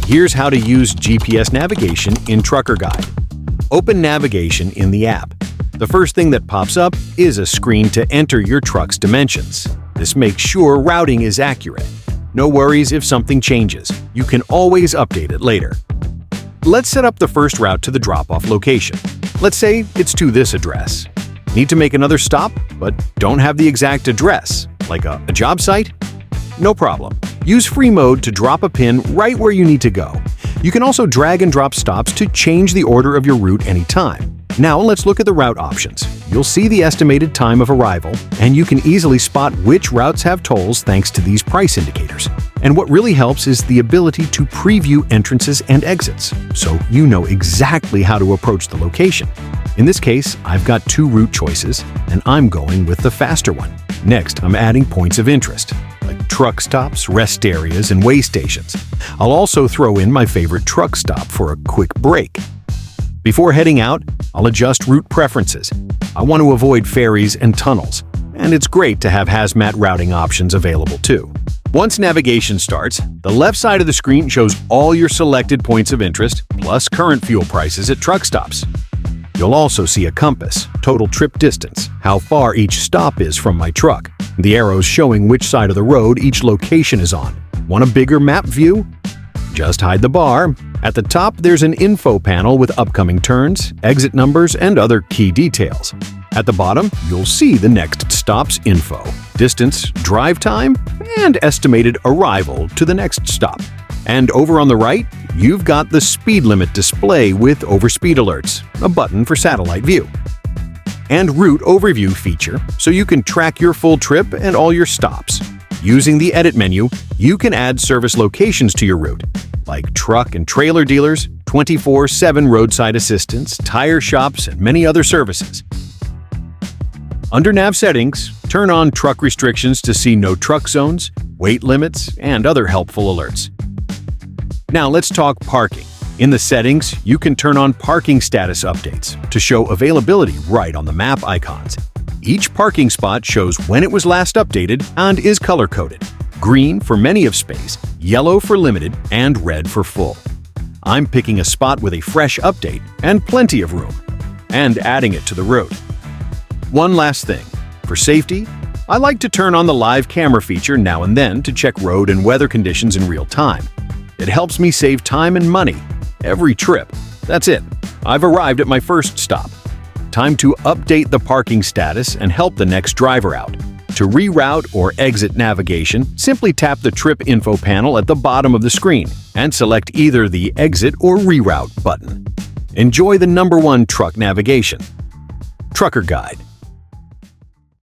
Here's how to use GPS navigation in Trucker Guide. Open navigation in the app. The first thing that pops up is a screen to enter your truck's dimensions. This makes sure routing is accurate. No worries if something changes. You can always update it later. Let's set up the first route to the drop-off location. Let's say it's to this address. Need to make another stop, but don't have the exact address, like a job site? No problem. Use free mode to drop a pin right where you need to go. You can also drag and drop stops to change the order of your route anytime. Now let's look at the route options. You'll see the estimated time of arrival, and you can easily spot which routes have tolls thanks to these price indicators. And what really helps is the ability to preview entrances and exits, so you know exactly how to approach the location. In this case, I've got 2 route choices, and I'm going with the faster one. Next, I'm adding points of interest, like truck stops, rest areas, and way stations. I'll also throw in my favorite truck stop for a quick break. Before heading out, I'll adjust route preferences. I want to avoid ferries and tunnels, and it's great to have hazmat routing options available too. Once navigation starts, the left side of the screen shows all your selected points of interest, plus current fuel prices at truck stops. You'll also see a compass, total trip distance, how far each stop is from my truck, the arrows showing which side of the road each location is on. Want a bigger map view? Just hide the bar. At the top, there's an info panel with upcoming turns, exit numbers, and other key details. At the bottom, you'll see the next stop's info, distance, drive time, and estimated arrival to the next stop. And over on the right, you've got the speed limit display with overspeed alerts, a button for satellite view, and route overview feature so you can track your full trip and all your stops. Using the edit menu, you can add service locations to your route, like truck and trailer dealers, 24/7 roadside assistance, tire shops, and many other services. Under Nav Settings, turn on truck restrictions to see no truck zones, weight limits, and other helpful alerts. Now let's talk parking. In the settings, you can turn on parking status updates to show availability right on the map icons. Each parking spot shows when it was last updated and is color-coded. Green for many of space, yellow for limited, and red for full. I'm picking a spot with a fresh update and plenty of room, and adding it to the route. One last thing. For safety, I like to turn on the live camera feature now and then to check road and weather conditions in real time. It helps me save time and money every trip. That's it. I've arrived at my first stop. Time to update the parking status and help the next driver out. To reroute or exit navigation, simply tap the trip info panel at the bottom of the screen and select either the exit or reroute button. Enjoy the #1 truck navigation. Trucker Guide.